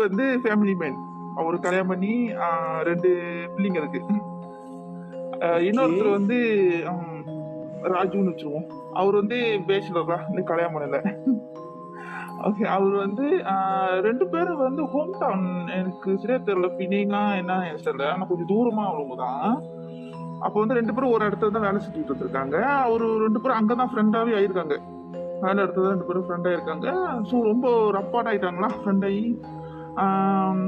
வந்து family man. அவரு கல்யாணம் பண்ணி 2 பிள்ளைங்க இருக்கு. ஓகே. இன்னொருத்தர் வந்து ராஜுன்னு வச்சுருவோம். அவர் வந்து பேச்சுலர் தான், இன்னும் கல்யாணம் பண்ணல. ஓகே. அவர் வந்து 2 பேரும் வந்து ஹோம் டவுன் எனக்கு சரியா தெரியல. பிணைங்கா என்ன எனக்கு தெரியல. ஆனா கொஞ்சம் தூரமா அவ்வளவுதான். அப்போ வந்து 2 பேரும் ஒரு இடத்துல தான் வேலை செஞ்சுட்டு இருந்திருக்காங்க. அவரு 2 பேரும் அங்கதான் ஃப்ரெண்டாவே ஆயிருக்காங்க. வேலை இடத்துல 2 பேரும் ஃப்ரெண்ட் ஆயிருக்காங்க. ஸோ ரொம்ப ரப்பாட் ஆயிட்டாங்களா ஃப்ரெண்ட் ஆகி. ஆம்,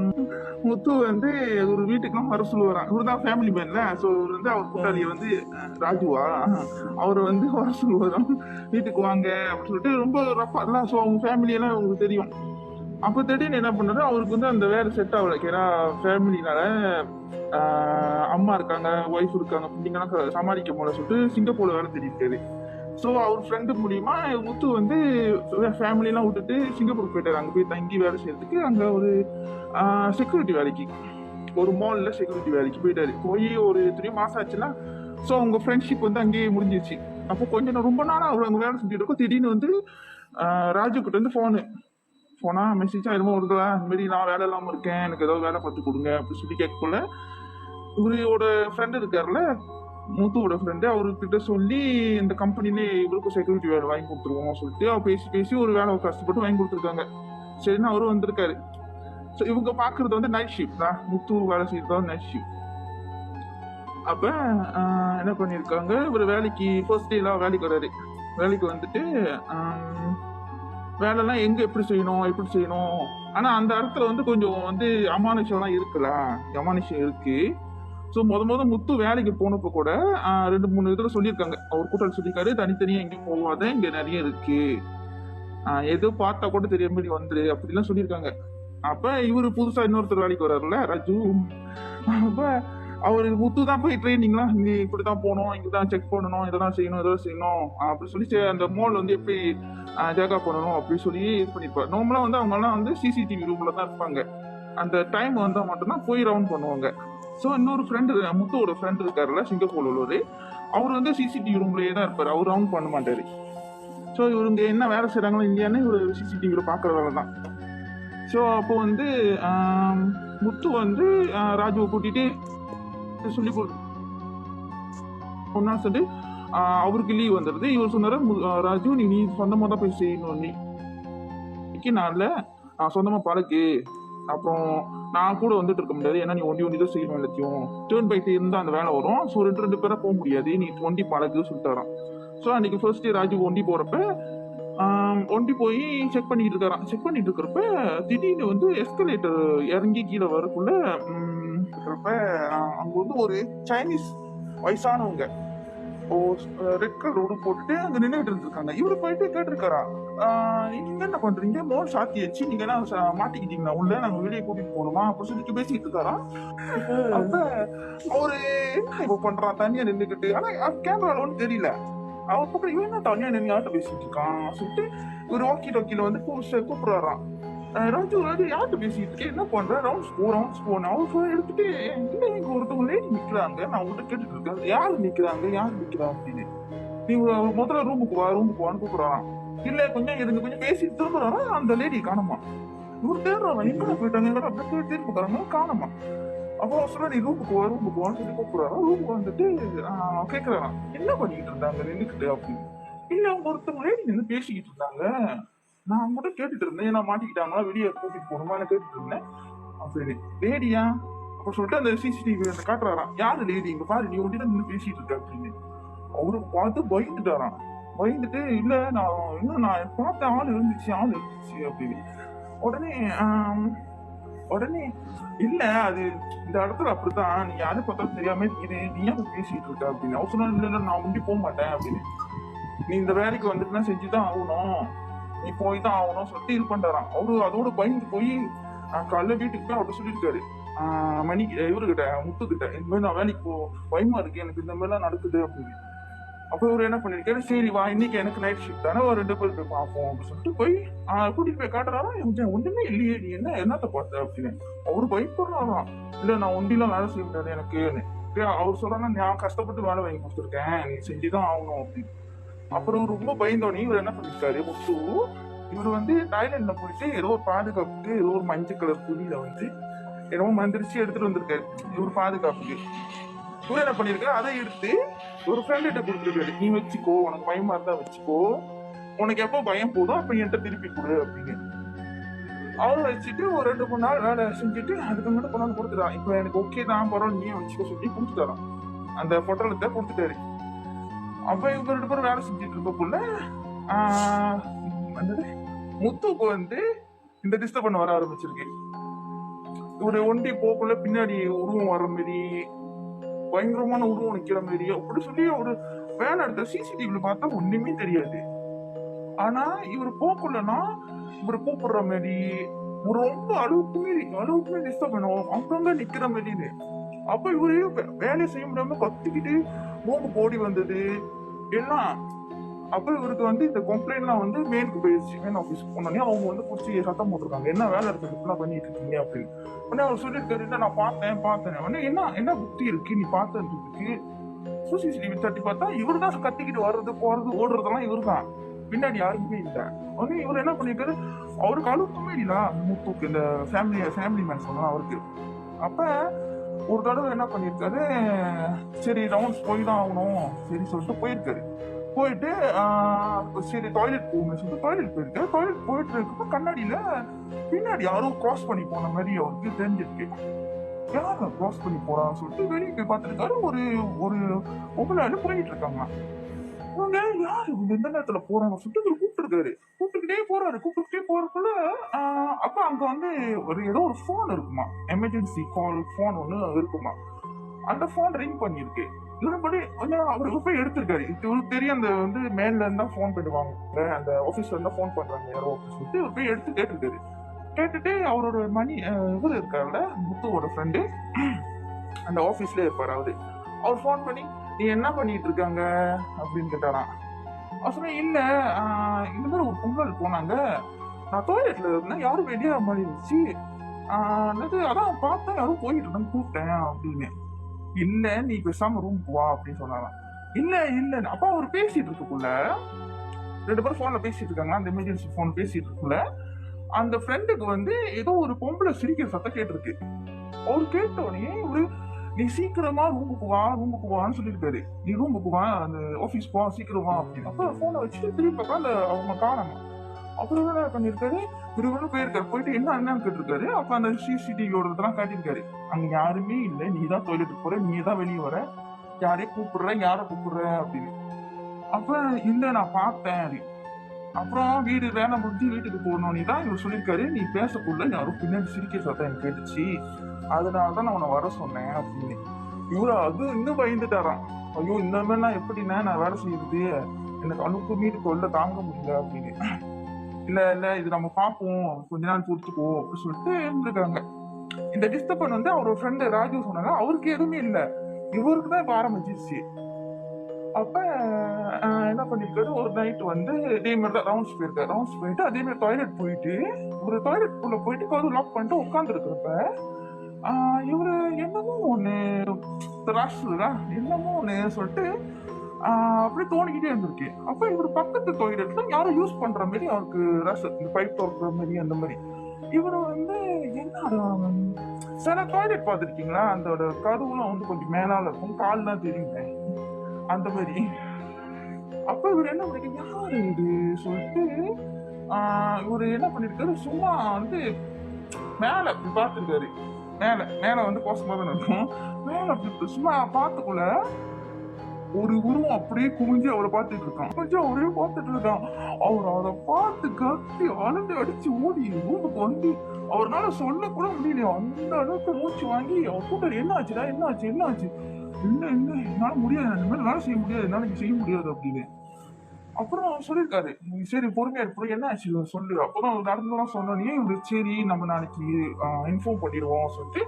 முத்து வந்து ஒரு வீட்டுக்குலாம் வர சொல்லுவாராம். இவர் தான் ஃபேமிலி மேன்ல. ஸோ இவர் வந்து அவர் கூட்டாளியை வந்து ராஜுவா அவர் வந்து வர சொல்லுவாராம். வீட்டுக்கு வாங்க அப்படின்னு சொல்லிட்டு ரொம்ப ரப்பா எல்லாம். ஸோ அவங்க ஃபேமிலியெல்லாம் உங்களுக்கு தெரியும். அப்போ திடீர்னு என்ன பண்ணாரு, அவருக்கு வந்து அந்த வேலை செட் ஆகல. ஏன்னா ஃபேமிலினால அம்மா இருக்காங்க, ஒய்ஃப் இருக்காங்க, பிள்ளைங்கலாம் சமாளிக்க முடியல சொல்லிட்டு சிங்கப்பூர்ல வேலை தேடிட்டாரு. ஸோ அவர் ஃப்ரெண்டு மூலியமா முத்து வந்து ஃபேமிலியெல்லாம் விட்டுட்டு சிங்கப்பூர் போயிட்டாரு. அங்கே போய் தங்கி வேலை செய்யறதுக்கு. அங்கே ஒரு செக்யூரிட்டி வேலைக்கு, ஒரு மால்ல செக்யூரிட்டி வேலைக்கு போயிட்டாரு. போய் ஒரு 3 மாசம் ஆச்சுன்னா, ஸோ அவங்க ஃப்ரெண்ட்ஷிப் வந்து அங்கேயே முடிஞ்சிச்சு. அப்போ கொஞ்சம் ரொம்ப நாளா அவர் அங்கே வேலை செஞ்சுட்டு இருக்கோம். திடீர்னு வந்து ராஜு கிட்ட இருந்து போனா மெசேஜா என்னமோ வருதா, இந்த மாதிரி நான் வேலை இல்லாம இருக்கேன், எனக்கு ஏதாவது வேலை பார்த்து கொடுங்க அப்படின்னு சொல்லி கேட்கல. இவரோட ஃப்ரெண்டு இருக்காருல்ல, மூத்துவோட ஃப்ரெண்டு, அவர்கிட்ட சொல்லி இந்த கம்பெனிலே இவருக்கும் செக்யூரிட்டி வேலை வாங்கி கொடுத்துருவோம் சொல்லிட்டு அவர் பேசி ஒரு வேலை கஷ்டப்பட்டு வாங்கி கொடுத்துருக்காங்க. சரின்னு அவரும் வந்திருக்காரு. ஸோ இவங்க பாக்குறது வந்து நைட் ஷிஃப்ட் தான். முத்து வேலை செய்யறது நைட் ஷிஃப்ட். அப்ப என்ன பண்ணிருக்காங்க, இவர் வேலைக்கு ஃபர்ஸ்ட் டேலாம் வேலைக்கு வராரு. வேலைக்கு வந்துட்டு வேலைலாம் எங்க எப்படி செய்யணும். ஆனா அந்த இடத்துல வந்து கொஞ்சம் வந்து அமானுஷம்லாம் இருக்குல்ல, அமானுஷம் இருக்கு. ஸோ முத முத்து வேலைக்கு போனப்போ கூட 2-3 இதுல சொல்லியிருக்காங்க. அவர் கூட்டாளி சொல்லியிருக்காரு, தனித்தனியா எங்கேயும் போகாத, இங்க நிறைய இருக்கு, ஏதோ பார்த்தா கூட தெரிய மாதிரி வந்துரு அப்படிலாம் சொல்லியிருக்காங்க. அப்ப இவரு புதுசா இன்னொருத்தர் வேலைக்கு வர்றாருல்ல, ராஜு. அப்ப அவரு முத்து தான் போய் ட்ரைனிங்லாம், இங்க இப்படிதான் போகணும், இங்கதான் செக் பண்ணணும், இதெல்லாம் செய்யணும் அப்படின்னு சொல்லி அந்த மால் வந்து எப்படி ஜாகா பண்ணணும் அப்படின்னு சொல்லி இது பண்ணிருப்பாரு. நார்மலா வந்து அவங்க எல்லாம் வந்து சிசிடிவி ரூம்ல தான் இருப்பாங்க. அந்த டைம் வந்தா மட்டும்தான் போய் ரவுண்ட் பண்ணுவாங்க. ஸோ இன்னொரு ஃப்ரெண்டு, முத்துவோட ஃப்ரெண்ட் இருக்காருல்ல, சிங்கப்பூர்ல உள்ளவரு, அவர் வந்து சிசிடிவி ரூம்லயே தான் இருப்பாரு. அவர் ரவுண்ட் பண்ண மாட்டாரு. ஸோ இவங்க என்ன வேலை செய்யறாங்களோ இல்லையானே இவர் சிசிடிவில பாக்குற வேலை தான். ஸோ அப்போ வந்து முத்து வந்து ராஜுவை கூட்டிட்டு சொல்லி ஒன்னா சொல்லி அவருக்கு லீவ் வந்துடுது. இவர் சொன்னாரு, ராஜு நீ சொந்தமா தான் போய் செய்யணும், நீ நாள்ல சொந்தமா பழகு, அப்புறம் நான் கூட வந்துட்டு இருக்க முடியாது, ஏன்னா நீ ஒண்டி தான் செய்யணும், எல்லாத்தையும் டேர்ன் பை டேர்ன் தான் அந்த வேலை வரும். ஸோ 2 பேரா போக முடியாது, நீ ஒண்டி பழகு சொல்லிட்டாராம். ஸோ அன்னைக்கு ஃபர்ஸ்ட் டே ராஜு ஒண்டி போறப்ப ஒண்டி போய் செக் பண்ணிட்டு இருக்காராம். செக் பண்ணிட்டு இருக்கிறப்ப திடீர்னு வந்து எஸ்கலேட்டர் இறங்கி கீழே வரக்குள்ள இருக்கிறப்ப அங்க வந்து ஒரு சைனீஸ் வயசானவங்க ரெட் கலர் ரோடு போட்டுட்டு அங்க நின்றுட்டு இருந்திருக்காங்க. இவரு போயிட்டு கேட்டிருக்காரா, நீங்க என்ன பண்றீங்க, மோல் சாத்தியாச்சு, நீங்க என்ன மாட்டிக்கிட்டீங்களா உள்ள, நாங்க வெளியே கூட்டிட்டு போகணுமா அப்படின்னு சொல்லிட்டு பேசிக்கிட்டு இருக்காரா. அப்ப அவரு என்ன பண்றான் தனியா நின்றுக்கிட்டு, ஆனா கேமரால ஒன்றும் தெரியல. அவன் பக்கம் இவன் என்ன தனியா நின்று யார்கிட்ட பேசிட்டு இருக்கான் சொல்லிட்டு ஒரு வாக்கி டாக்கில வந்து கூப்பிடுறாராம். ராஜு யார்கிட்ட பேசிட்டு இருக்கேன், என்ன பண்ற, ரவுண்ட்ஸ் போன அவர் எடுத்துட்டு, இல்ல இங்க ஒருத்தவங்க லேடி நிக்கிறாங்க, நான் உங்கள்கிட்ட கேட்டுட்டு இருக்கேன், யாரு நிக்கிறா அப்படின்னு. நீ முதல்ல ரூமுக்கு வான்னு கூப்பிடுறான். இல்ல கொஞ்சம் இருங்க, கொஞ்சம் பேசிட்டு திரும்புறாரா, அந்த லேடி காணமா. இவர் தேடுறாங்க, எங்க போயிட்டாங்க அப்படியே திரும்ப தராங்க, காணமா. அப்போ சொல்ல, நீ ரூமுக்கு வான்னு சொல்லி கூப்பிடுறாரா. ரூமுக்கு வந்துட்டு கேட்கறாராம், என்ன பண்ணிட்டு இருந்தாங்க நின்றுக்கிட்டு அப்படின்னு. இல்ல அவங்க ஒருத்தவங்க லேடி நின்று பேசிக்கிட்டு இருந்தாங்க, நான் கூட கேட்டுட்டு இருந்தேன், ஏன்னா மாட்டிக்கிட்டாங்களா, வெளியே கூட்டிட்டு போகணுமா கேட்டுட்டு இருந்தேன் அப்படின்னு. லேடியா அப்ப சொல்லிட்டு அந்த சிசிடிவி காட்டுறாராம், யாரு லேடி, இங்க பாரு, நீ ஒண்டிதான் நின்று பேசிட்டு இருக்க அப்படின்னு. அவரு பார்த்து பயந்துட்டாராம். பயந்துட்டு, இல்ல நான் பார்த்த ஆள் இருந்துச்சு அப்படின்னு. உடனே இல்ல அது இந்த இடத்துல அப்படித்தான், நீ யாரும் பார்த்தாலும் தெரியாம இது நீ ஏன் பேசிட்டு இருக்க அப்படின்னு. அவர் சொன்னா, இல்ல நான் முண்டி போக மாட்டேன் அப்படின்னு, நீ இந்த வேலைக்கு வந்துட்டுனா செஞ்சுதான் ஆகணும், நீ போய் தான் ஆகணும் சொல்லிட்டு இது பண்றாராம். அவரு அதோட பயந்து போய் காலைல வீட்டுக்கு போய் அவர்கிட்ட சொல்லியிருக்காரு, மணிக்கு இவருகிட்ட முத்துக்கிட்ட, இந்த மாதிரி நான் வேலைக்கு பயமா இருக்கு, எனக்கு இந்த மாதிரிலாம் நடக்குது அப்படின்னு. அப்போ இவர் என்ன பண்ணிருக்காரு, சரி வா இன்னைக்கு எனக்கு நைட் ஷிஃப்ட் தானே, ஒரு 2 பேர் போய் பார்ப்போம் அப்படின்னு சொல்லிட்டு போய் கூட்டிட்டு போய் காட்டுறாரா. ஒண்ணுமே இல்லையே, நீ என்னத்த பார்த்த அப்படின்னு. அவரு பயப்படுறாராம். இல்ல நான் ஒண்டிலாம் வேலை செய்ய முடியாது எனக்கு. அவர் சொல்றாங்க, நான் கஷ்டப்பட்டு வேலை வாங்கி கொடுத்துருக்கேன், நீ செஞ்சுதான் ஆகணும் அப்படின்னு. அப்புறம் ரொம்ப பயந்தோடனே இவர் என்ன பண்ணிருக்காரு, முத்து இவர் வந்து டாய்லெட்ல போயிட்டு ஏதோ ஒரு பாதுகாப்புக்கு ஏதோ ஒரு மஞ்சள் கலர் துணியில வந்து ஏதோ மந்திரிச்சு எடுத்துட்டு வந்திருக்காரு இவர் பாதுகாப்புக்கு. இவர் என்ன பண்ணிருக்காரு, அதை எடுத்து ஒரு ஃப்ரெண்ட்ட கொடுத்துருக்காரு. நீ வச்சுக்கோ, உனக்கு பயமா இருந்தா வச்சுக்கோ, உனக்கு எப்போ பயம் போதும் அப்ப என்கிட்ட திருப்பி கொடு அப்படின்னு. அவரை வச்சுட்டு ஒரு 2-3 நாள் வேலை செஞ்சுட்டு அதுக்கு மட்டும் கொண்டாந்து கொடுத்துட்டான். இப்ப எனக்கு ஓகே தான், பரவாயில்ல நீயே வச்சுக்க சொல்லி கொடுத்துட்டாரான். அந்த பொட்டலத்தை கொடுத்துட்டாரு. அப்ப இவங்க 2 பேரும் வேலை செஞ்சுட்டு இருக்கப்போல என்னது முத்துக்கு வந்து இந்த டிஸ்டர்ப் பண்ண வர ஆரம்பிச்சிருக்கு. ஒரு ஒண்டி போக்குள்ள பின்னாடி உருவம் வர மாதிரி, பயங்கரமான உருவம் நிக்கிற மாதிரி அப்படி சொல்லி ஒரு வேலை எடுத்த சிசிடிவில பார்த்தா ஒண்ணுமே தெரியாது. ஆனா இவர் போக்குள்ளனா இவர் கூப்பிடுற மாதிரி ஒரு ரொம்ப அளவுக்கு மீறி டிஸ்டர்ப் பண்ணுவோம் அங்கங்க நிக்கிற மாதிரி. அப்ப இவரு வேலையை செய்ய முடியாம கத்திக்கிட்டு மூக்கு போடி வந்தது எல்லாம். அப்ப இவருக்கு வந்து இந்த கம்ப்ளைண்ட்லாம் வந்து மெயினுக்கு போயிடுச்சு. மெயின் ஆஃபீஸ்க்கு போனோடனே அவங்க வந்து பிடிச்சி சத்தம் போட்டிருக்காங்க, என்ன வேலை இருக்கு இப்பெல்லாம் பண்ணிட்டு இருக்கீங்க அப்படின்னு. உடனே அவர் சொல்லியிருக்காரு, இல்லை நான் பார்த்தேன். உடனே என்ன புத்தி இருக்கு நீ பார்த்ததுக்கு? சிசிடிவி தட்டி பார்த்தா இவர் தான் கத்திக்கிட்டு வர்றது போறது ஓடுறதெல்லாம் இவர் தான், பின்னாடி யாருக்குமே இல்லை. உடனே இவர் என்ன பண்ணிருக்காரு, அவருக்கு அழுத்தமே இல்ல முத்துக்கு இந்த ஃபேமிலி மேன் சொன்னா அவருக்கு. அப்ப ஒரு தடவை என்ன பண்ணிருக்காரு, சரி ரவுண்ட்ஸ் போய் தான் ஆகணும் சரி சொல்லிட்டு போயிருக்காரு. போயிட்டு சரி டாய்லெட் போகணும்னு சொல்லிட்டு டாய்லெட் போயிருக்காரு. டாய்லெட் போயிட்டு இருக்கப்ப கண்ணாடியில பின்னாடி யாரும் கிராஸ் பண்ணி போன மாதிரி அவருக்கு தெரிஞ்சிருக்கு. யார கிராஸ் பண்ணி போறான்னு சொல்லிட்டு வெளியே போய் பார்த்துருக்காரு. ஒரு ஒரு பொம்பளை போயிட்டு இருக்காங்க. இவங்க யாரு இவங்க எந்த நேரத்துல போறாங்க சொல்லிட்டு கூப்பிட்டுக்கிட்டே போறதுக்குள்ள அப்ப அங்க வந்து ஏதோ ஒரு போன் இருக்குமா, எமர்ஜென்சி கால் போன் ஒண்ணு இருக்குமா. அந்த போன் ரிங் பண்ணிருக்கு. இவருபடி அவருக்கு போய் எடுத்திருக்காரு. இவருக்கு தெரியும் அந்த வந்து மேல இருந்தா போன் பண்ணுவாங்க, அந்த ஆபீஸ்ல இருந்தா போன் பண்றாங்க யாரோ சொல்லிட்டு இவர் போய் எடுத்து கேட்டிருக்காரு. கேட்டுட்டு அவரோட இவர் இருக்காருல்ல முத்துவோட ஃப்ரெண்டு, அந்த ஆபீஸ்ல இருப்பாரு அவரு. அவர் போன் பண்ணி நீ என்ன பண்ணிட்டு இருக்காங்க அப்படின்னு கேட்டாராம். அவர் சொன்ன இல்ல இந்த மாதிரி ஒரு பொங்கல் போனாங்க, நான் டாய்லெட்ல இருந்தேன் யாரும் வெளியே மாதிரி இருந்துச்சு, அதான் பார்த்தேன் யாரும் போயிட்டு இருந்தேன் கூப்பிட்டேன் அப்படின்னு. இல்ல நீ பேசாம ரூமுக்கு வா அப்படின்னு சொன்னாராம். இல்ல அப்பா அவர் பேசிட்டு இருக்குள்ள 2 பேரும் போன்ல பேசிட்டு இருக்காங்க, அந்த எமர்ஜென்சி போன் பேசிட்டு இருக்குள்ள அந்த ஃப்ரெண்டுக்கு வந்து ஏதோ ஒரு பொம்பளை சிரிக்கிற சத்தம் கேட்டிருக்கு. அவர் கேட்டோடனே ஒரு நீ சீக்கிரமா ரூமுக்கு வான்னு சொல்லியிருக்காரு. நீ ரூமுக்கு வா, அந்த ஆபீஸ் போ சீக்கிரமா அப்படின்னு. அப்ப போனை வச்சுட்டு திரும்பி பார்க்க அந்த அவங்க காணாம. அப்புறம் என்ன பண்ணிருக்காரு, இவரு போயிருக்காரு. போயிட்டு என்னன்னு கேட்டிருக்காரு. அப்ப அந்த சிசிடிவியோட இதெல்லாம் காட்டியிருக்காரு. அங்க யாருமே இல்லை, நீ தான் டாய்லெட்டுக்கு போற, நீ தான் வெளியே வர, யாரையும் யார கூப்பிடுற அப்படின்னு. அப்ப இல்ல நான் பார்த்தேன். அப்புறம் வேலை முடிஞ்சு வீட்டுக்கு போகணும்னு தான் இவர் சொல்லியிருக்காரு, நீ பேசக்குள்ள யாரும் பின்னாடி சிரிக்க சத்தம் எனக்கு கேட்டுச்சு, அதனாலதான் நான் உன்னை வர சொன்னேன் அப்படின்னு. இவரு அது இன்னும் பயந்துட்டாராம். ஐயோ இந்த மாதிரி நான் எப்படின்னா நான் வேலை செய்யுது, எனக்கு அனுப்பு மீறி தொல்லை தாங்க முடியல அப்படின்னு. இல்ல இது நம்ம பார்ப்போம், கொஞ்ச நாள் பொறுத்துக்கோ அப்படின்னு சொல்லிட்டு இருந்திருக்காங்க. இந்த டிஸ்டர்பன் வந்து அவரோட ஃப்ரெண்டு ராஜு சொன்னாங்க, அவருக்கு எதுவுமே இல்லை, இவருக்கு தான் இப்ப ஆரம்பிச்சிருச்சு. அப்ப என்ன பண்ணிருக்காரு, ஒரு நைட் வந்து இதே மாதிரி தான் ரவுண்ட்ஸ் போயிட்டு அதே மாதிரி டாய்லெட் போயிட்டு ஒரு டாய்லெட் போயிட்டு கதவு லாக் பண்ணிட்டு உட்கார்ந்து இருக்கிறப்ப இவரு என்னமோ ஒண்ணு என்னமோ ஒண்ணு சொல்லிட்டு அப்படியே தோணிக்கிட்டே இருந்திருக்கு. அப்ப இவர் பக்கத்து டாய்லெட்ல யாரும் யூஸ் பண்ற மாதிரி அவருக்கு இந்த பைப் திறக்கிற மாதிரி அந்த மாதிரி இவரு வந்து என்ன சில டாய்லெட் பார்த்துருக்கீங்களா, அதோட கதவுலாம் வந்து கொஞ்சம் மேலால இருக்கும், கால்லாம் தெரியுங்க அந்த மாதிரி. அப்ப இவர் என்ன பண்ணிருக்க யாரு இது சொல்லிட்டு இவரு என்ன பண்ணிருக்காரு, சும்மா வந்து மேல பார்த்துருக்காரு. மேல வந்து கோசமா தானே இருக்கும், மேல சும்மா பார்த்துக்குள்ள ஒரு உருவம் அப்படியே குமிஞ்சு அவரை பார்த்துட்டு இருக்கான். அவர் அதை பார்த்து கத்தி அழுந்து அடிச்சு ஓடி ரூமுக்கு வந்து அவரால் சொல்ல கூட முடியல. அந்த அளவுக்கு மூச்சு வாங்கி அவர் கூட்டாரு, என்ன ஆச்சு இல்ல என்னால முடியாது, இந்த மாதிரி வேலை செய்ய முடியாது, என்னால செய்ய முடியாது அப்படின்னு. அப்புறம் சொல்லியிருக்காரு, சரி பொறுமையா இருப்போம், என்ன ஆச்சு சொல்லு. அப்புறம் நடந்ததெல்லாம் சொன்னோன்னே இவரு சரி நம்ம நாளைக்கு இன்ஃபார்ம் பண்ணிடுவோம் சொல்லிட்டு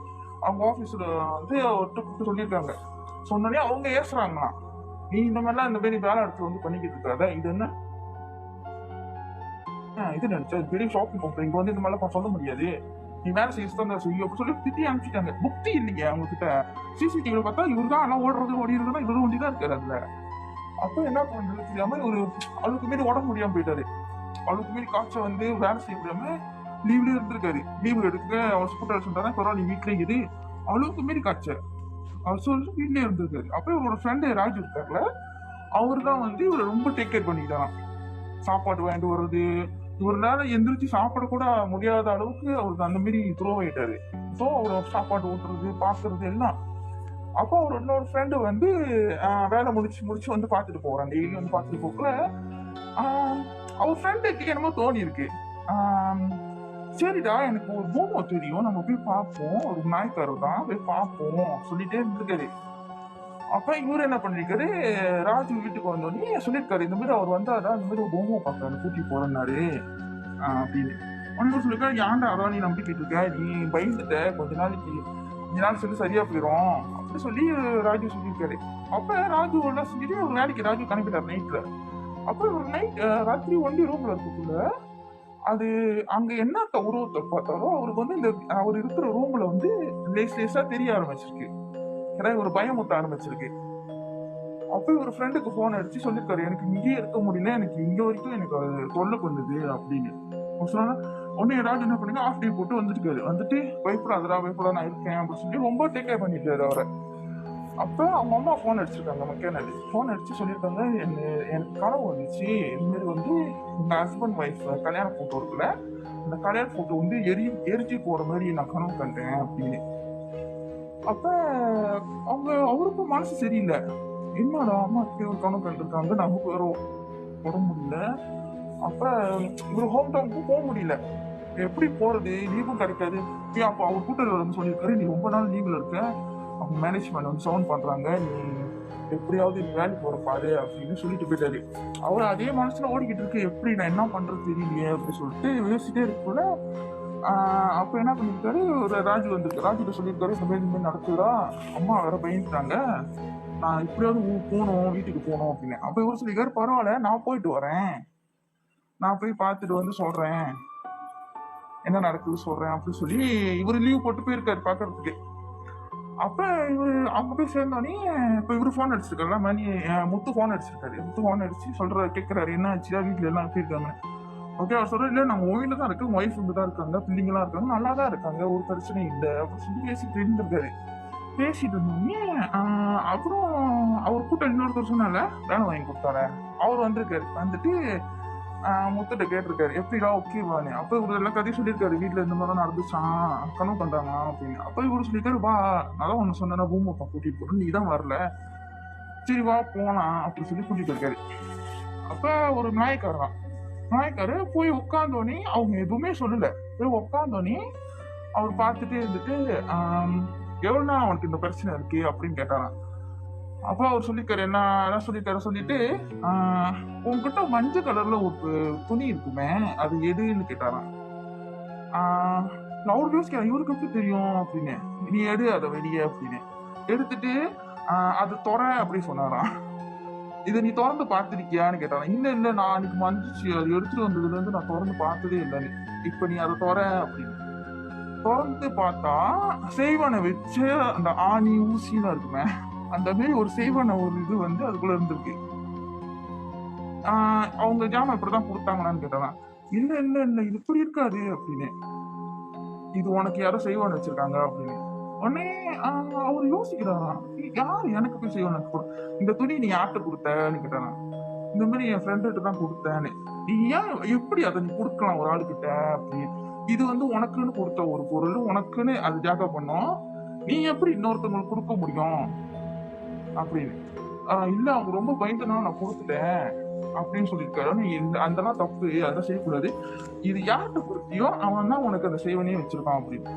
அவங்க ஆபீஸ்ல வந்து அவர்கிட்ட கூப்பிட்டு சொல்லியிருக்காங்க. சொன்னோடனே அவங்க ஏசுறாங்களாம், நீ இந்த மாதிரிலாம் இந்த மாதிரி வேலை இடத்துல வந்து பண்ணிக்கிட்டு இருக்காத, இது என்ன இது நினைச்சா பெரிய ஷாப்பிங் கம்பெனி, இங்க வந்து இந்த மாதிரிலாம் சொல்ல முடியாது, நீ வேலை செய்ய செய்யும் அப்படி சொல்லி திட்டி அனுப்பிச்சிட்டாங்க. புக்தி இல்லைங்க அவங்க கிட்ட. சிசிடிவில பார்த்தா இவரு தான் எல்லாம் ஓடுறதுன்னா இவரு ஒண்டி தான் இருக்காரு அதுல. அப்ப என்ன பண்றது தெரியாம ஒரு அதுக்கு மீறி உடம்பு முடியாம போயிட்டாரு. அவளுக்கு மீறி காய்ச்சல் வந்து வேலை செய்ய முடியாம லீவ்ல இருந்திருக்காரு. லீவ் எடுக்க அவர் ஸ்கூட்டர் சொல்லிட்டாங்க, பரவாயில்ல நீ வீட்லயே இரு. அளவுக்கு மீறி காய்ச்சல் அவர் சொல்லிட்டு வீட்லயே இருந்திருக்காரு. அப்ப இவரோட ஃப்ரெண்டு ராஜு இருக்காருல, அவரு தான் வந்து இவரை ரொம்ப டேக் கேர் பண்ணிக்கிட்டாராம். சாப்பாடு வாங்கிட்டு வர்றது, இவரால எந்திரிச்சு சாப்பிட கூட முடியாத அளவுக்கு அவருக்கு அந்த மாதிரி த்ரோ ஆயிட்டாரு. ஸோ அவர் சாப்பாடு ஊட்டுறது பாக்குறது எல்லாம். அப்போ அவர் இன்னொரு ஃப்ரெண்டு வந்து வேலை முடிச்சு வந்து பார்த்துட்டு போறான். டெய்லி வந்து பார்த்துட்டு போக்கல அவர் ஃப்ரெண்டுக்கு என்னமோ தோணி இருக்கு. ஆஹ் சரிடா எனக்கு ஒரு பூமோ தெரியும், நம்ம போய் பார்ப்போம், ஒரு நாய்க்காரர் தான் போய் பார்ப்போம் சொல்லிட்டே இருந்திருக்காரு. அப்ப இவரு என்ன பண்ணிருக்காரு, ராஜு வீட்டுக்கு வந்தோடனே சொல்லியிருக்காரு, இந்த மாதிரி அவர் வந்தாதான் இந்த மாதிரி ஒரு பூமோ பார்க்கறாரு கூட்டி போறேன்னாரு அப்படின்னு. உடனே சொல்லிருக்காரு, ஏன்டா அதான் நீ நம்பிக்கிட்டு இருக்க, நீ பயந்துட்ட, கொஞ்ச நாள் சொல்லி சரியா போயிடும் அப்படி சொல்லி ராஜு சொல்லியிருக்காரு. அப்ப ராஜு எல்லாம் செஞ்சுட்டு ஒரு வேலைக்கு ராஜு கிளம்பிட்டார் நைட்ல. அப்ப ஒரு நைட் ராத்திரி ஒண்டி ரூம்ல இருக்குள்ள அது அங்க என்ன உருவத்தை பார்த்தாரோ அவருக்கு வந்து இந்த அவர் இருக்கிற ரூம்ல வந்து லேசா தெரிய ஆரம்பிச்சிருக்கு. ஏன்னா ஒரு பயமுட்ட ஆரம்பிச்சிருக்கு. அப்ப ஒரு ஃப்ரெண்டுக்கு போன் அடிச்சு சொல்லிருக்காரு, எனக்கு இங்கேயே இருக்க முடியல, எனக்கு இங்க வரைக்கும் எனக்கு அது தொல்லை பண்ணுது அப்படின்னு சொன்னா. உடனே ராஜு என்ன பண்ணுங்க ஆஃப் டே போட்டு வந்துருக்காரு. வந்துட்டு பயப்படாத நான் இருக்கேன் அப்படின்னு சொல்லி ரொம்ப டேக் கேர் பண்ணிருக்காரு அவரை. அப்ப அவங்க அம்மா போன் அடிச்சிருக்காங்க, மக்கள் போன் அடிச்சு சொல்லியிருக்காங்க, எனக்கு கனவு வந்துச்சு, இந்த மாதிரி வந்து எங்க ஹஸ்பண்ட் ஒய்ஃப் கல்யாண போட்டோ இருக்குல்ல, அந்த கல்யாண போட்டோ வந்து எரிஞ்சு போற மாதிரி நான் கனவு கண்டேன் அப்படின்னு. அப்ப அவருக்கும் மனசு சரியில்லை, என்னடா அம்மா இப்படி ஒரு கனவு கண்டிருக்காங்க, நமக்கு வேற உடம்பு முடியல. அப்ப ஒரு ஹோம் டவுனுக்கும் போக முடியல, எப்படி போறது, லீவும் கிடைக்காது. அப்ப அவர் கூட்டத்தில் வந்து சொல்லியிருக்காரு, நீ ரொம்ப நாள் லீவ்ல இருக்க, அவங்க மேனேஜ்மெண்ட் வந்து சவுண்ட் பண்றாங்க, நீ எப்படியாவது வேலைக்கு போற பாரு அப்படின்னு சொல்லிட்டு போயிட்டாரு. அவர் அதே மனசுல ஓடிக்கிட்டு இருக்கு, எப்படி நான் என்ன பண்றது தெரியலையே அப்படின்னு சொல்லிட்டு யோசிச்சுட்டே இருக்குள்ள அப்ப என்ன பண்ணிருக்காரு, ஒரு ராஜு வந்திருக்கு. ராஜுகிட்ட சொல்லியிருக்காரு, இந்த மாதிரி நடக்குதா, அம்மா வேற பயந்துட்டாங்க, நான் எப்படியாவது போகணும் வீட்டுக்கு போகணும் அப்படின்னு. அப்ப இவர் சொல்லியிருக்காரு, பரவாயில்ல நான் போயிட்டு வரேன், நான் போய் பார்த்துட்டு வந்து சொல்றேன், என்ன நடக்குது சொல்றேன் அப்படின்னு சொல்லி இவர் லீவ் போட்டு போயிருக்காரு பாக்குறதுக்கு. அப்ப இவரு அவங்க போய் சேர்ந்தோடனே இப்ப இவரு போன் அடிச்சிருக்காருல, மணி முத்து போன் அடிச்சிருக்காரு. முத்து போன் அடிச்சு கேட்கிறாரு, என்ன ஆச்சுயா வீட்டுல எல்லாம் எப்படி இருக்காங்க. ஓகே அவர் சொல்ற, இல்ல நாங்க ஓயில தான் இருக்கு, ஒய்ஃப் இங்க தான் இருக்காங்க, பிள்ளைங்களாம் இருக்காங்க, நல்லா தான் இருக்காங்க, ஒரு பிரச்சனையும் இல்லை அப்படின்னு சொல்லி பேசிட்டு இருந்திருக்காரு. பேசிட்டு இருந்தோடனே அப்புறம் அவர் கூட்டம் இன்னொருத்தர் சொன்னால வேலை வாங்கி கொடுத்தாரு. அவர் வந்திருக்காரு. வந்துட்டு முத்துட்ட கேட்டிருக்காரு, எப்படிடா ஓகேவானு. அப்ப இவரு எல்லாம் கதையும் சொல்லியிருக்காரு, வீட்டுல இந்த மாதிரி நடந்துச்சான், கனவு பண்றாங்க அப்படின்னு. அப்ப இவரு சொல்லியிருக்காரு, வா அதான் ஒண்ணு சொன்னா பூமப்பா கூட்டிட்டு போறோம், நீ தான் வரல, சரி வா போலாம் அப்படின்னு சொல்லி கூட்டிட்டு இருக்காரு. அப்ப ஒரு நாயக்காரு போய் உட்காந்தோடனே அவங்க எதுவுமே சொல்லல, போய் உட்காந்தோடனே அவர் பார்த்துட்டே இருந்துட்டு எவ்வளவு நாள் அவனுக்கு இந்த பிரச்சனை இருக்கு அப்படின்னு கேட்டாராம். அப்ப அவர் சொல்லிருக்காரு, என்ன சொல்லிருக்காரு, சொல்லிட்டு உங்ககிட்ட மஞ்சள் கலர்ல ஒரு துணி இருக்குமே அது எதுன்னு கேட்டாராம். நான் ஒரு யோசிக்கிறேன், இவருக்கு எப்படி தெரியும் அப்படின்னு. நீ எடு அதை வெளியே அப்படின்னு எடுத்துட்டு அது தொற அப்படி சொன்னாராம். இதை நீ திறந்து பார்த்திருக்கியான்னு கேட்டாராம். இல்ல நான் அன்னைக்கு வந்துச்சு, அது எடுத்துட்டு வந்ததுல இருந்து நான் திறந்து பார்த்ததே இல்லைன்னு. இப்ப நீ அதை தொற அப்படின்னு திறந்து பார்த்தா செய்வனை வச்சு அந்த ஆணி ஊசின்னு இருக்குமே அந்த மாதிரி ஒரு செய்வன ஒரு இது வந்து அதுக்குள்ள இருந்திருக்கு. அவங்க ஜாமான் இப்படிதான் கொடுத்தாங்களான்னு கேட்டாதான். இல்ல இது இப்படி இருக்காது அப்படின்னு. இது உனக்கு யாரோ செய்வான் வச்சிருக்காங்க அப்படின்னு. உடனே அவர் யோசிக்கிறாராம், யாரு எனக்கு போய் செய்வான், இந்த துணி நீ யார்கிட்ட கொடுத்தன்னு கேட்டாராம். இந்த மாதிரி என் ஃப்ரெண்ட்கிட்ட தான் கொடுத்தேன்னு. நீ ஏன் எப்படி அதை நீ கொடுக்கலாம் ஒரு ஆளுகிட்ட அப்படின்னு. இது வந்து உனக்குன்னு கொடுத்த ஒரு பொருள், உனக்குன்னு அது ஜாக்கா பண்ணும், நீ எப்படி இன்னொருத்தவங்களுக்கு கொடுக்க முடியும் அப்படின்னு. இல்ல அவங்க ரொம்ப பயந்துனா நான் கொடுத்துட்டேன் அப்படின்னு சொல்லியிருக்காரு. நீ அதெல்லாம் தப்பு, அதெல்லாம் செய்யக்கூடாது, இது யார்கிட்ட கொடுத்தியோ அவன் தான் உனக்கு அந்த செய்வனே வச்சிருக்கான் அப்படின்னு.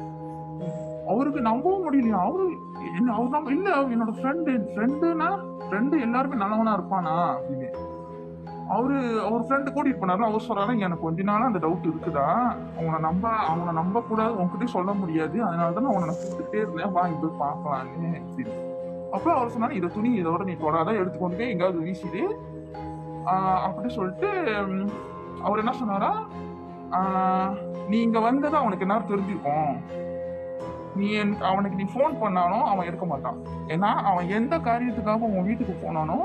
அவருக்கு நம்பவும் முடியலையா. அவரு நம்ம இல்ல என்னோட ஃப்ரெண்டு எல்லாருமே நல்லவனா இருப்பானா அப்படின்னு. அவர் ஃப்ரெண்டு கூட்டிட்டு போனாரு. அவர் சொல்றாரு, எனக்கு கொஞ்ச நாளா அந்த டவுட் இருக்குதா, அவனை நம்ப கூடாது, உன்கிட்ட சொல்ல முடியாது, அதனாலதான் நான் உன்னை கூப்பிட்டுட்டே இருந்தேன், வாங்கி போய் பார்க்கலான்னு அப்படின்னு. அப்ப அவர் சொன்னாரு, இதை துணி இதோட நீ தொடாதான், எடுத்துக்கொண்டு போய் எங்காவது வீசிடு அப்படி சொல்லிட்டு அவர் என்ன சொன்னாரா, நீ இங்க வந்ததா அவனுக்கு என்ன தெரிஞ்சிருக்கும், அவனுக்கு நீ போன் பண்ணாலும் அவன் எடுக்க மாட்டான், ஏன்னா அவன் எந்த காரியத்துக்காக உன் வீட்டுக்கு போனானோ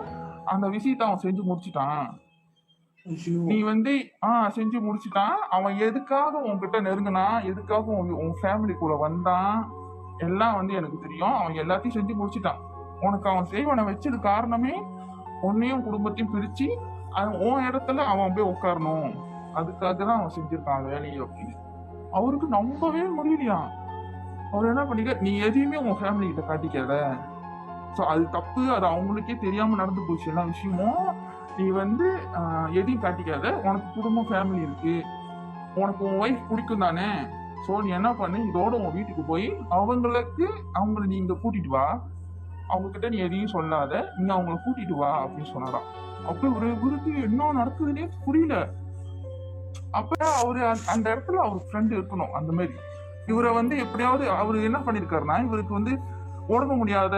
அந்த விஷயத்த அவன் செஞ்சு முடிச்சுட்டான், ஐயோ நீ வந்து செஞ்சு முடிச்சுட்டான். அவன் எதுக்காக உன்கிட்ட நெருங்கினா, எதுக்காக உன் ஃபேமிலி கூட வந்தான், எல்லாம் வந்து எனக்கு தெரியும். அவன் எல்லாத்தையும் செஞ்சு முடிச்சுட்டான். உனக்கு அவன் செய்வனை வச்சது காரணமே உன்னையும் குடும்பத்தையும் பிரிச்சு உன் இடத்துல அவன் போய் உட்காரணும். அதுக்காக தான் அவன் செஞ்சிருக்கான் வேலையை அப்படின்னு. அவருக்கு நம்பவே முடியலையா. அவர் என்ன பண்ணிக்க, நீ எதையுமே உன் ஃபேமிலி கிட்ட காட்டிக்காத. ஸோ அது தப்பு, அது அவங்களுக்கே தெரியாம நடந்து போச்சு எல்லா விஷயமும். நீ வந்து எதையும் காட்டிக்காத. உனக்கு குடும்பம் ஃபேமிலி இருக்கு, உனக்கு உன் ஒய்ஃப் பிடிக்கும் தானே. ஸோ நீ என்ன பண்ணு, இதோட உன் வீட்டுக்கு போய் அவங்கள நீ இங்க கூட்டிட்டு வா. அவங்க கிட்ட நீ எதையும் சொல்லாத, நீ அவங்கள கூட்டிட்டு வா அப்படின்னு சொன்னாராம். அப்ப இவருக்கு என்ன நடக்குதுன்னே புரியல. அப்ப அந்த இடத்துல அவர் ஃப்ரெண்டு இருக்கணும். அந்த மாதிரி இவரை வந்து எப்படியாவது அவரு என்ன பண்ணிருக்காருன்னா, இவருக்கு வந்து உடம்பு முடியாத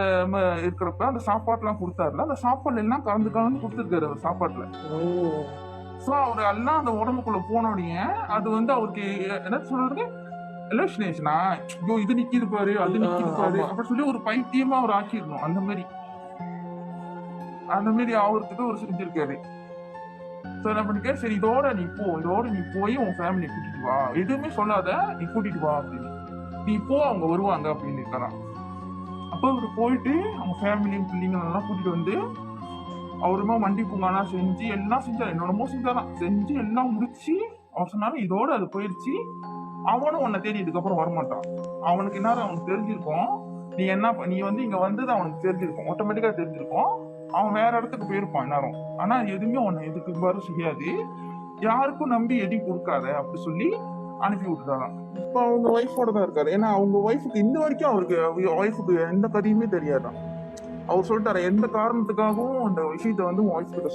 இருக்கிறப்ப அந்த சாப்பாடுலாம் கொடுத்தாருல, அந்த சாப்பாடுல எல்லாம் கலந்து கொடுத்துருக்காரு அவர் சாப்பாட்டுல. ஓ ஸோ அவரு எல்லாம் அந்த உடம்புக்குள்ள போனோடனே அது வந்து அவருக்கு என்ன சொல்றது, எலோஷனேஷனா, ஐயோ இது நிக்கிது பாரு, அது நிக்கிது பாரு அப்படின்னு சொல்லி ஒரு பைத்தியமா அவர் ஆக்கிடணும். அந்த மாதிரி அவருக்கு ஒரு செஞ்சிருக்காரு. ஸோ என்ன பண்ணிக்க, சரி இதோட நீ போய் உன் ஃபேமிலியை கூட்டிட்டு வா, எதுவுமே சொல்லாத, நீ கூட்டிட்டு வா அப்படின்னு. நீ போ, அவங்க வருவாங்க அப்படின்னு இருக்காராம். அப்போ இவரு போயிட்டு அவங்க ஃபேமிலியும் பிள்ளைங்க எல்லாம் கூட்டிட்டு வந்து அவருமா வண்டி பூங்காலாம் செஞ்சு எல்லாம் செஞ்சாரு. என்னோடமோ செஞ்சு எல்லாம் முடிச்சு அவர் சொன்னாரு இதோட அது போயிடுச்சு. அவனும் உன்னை தேடி இதுக்கப்புறம் வரமாட்டான். அவனுக்கு என்ன அவனுக்கு தெரிஞ்சிருக்கும், நீ வந்து இங்க வந்தது அவனுக்கு தெரிஞ்சிருக்கும், ஆட்டோமேட்டிக்கா தெரிஞ்சிருக்கும். அவன் வேற இடத்துக்கு போயிருப்பான் எல்லாரும். ஆனா எதுவுமே உன்னை எதுக்கு வர செய்யாது, யாருக்கும் நம்பி எதையும் கொடுக்காத அப்படி சொல்லி அனுப்பி விட்டுட்டாராம். இப்ப அவங்க ஒய்ஃபோட தான் இருக்காரு. ஏன்னா அவங்க ஒய்ஃபுக்கு இந்த வரைக்கும் அவருக்கு ஒய்ஃபுக்கு எந்த கதையுமே தெரியாதான். அவர் சொல்லிட்டாரு, எந்த காரணத்துக்காகவும் அந்த விஷயத்த வந்து உன் ஒய்ஃப் கிட்ட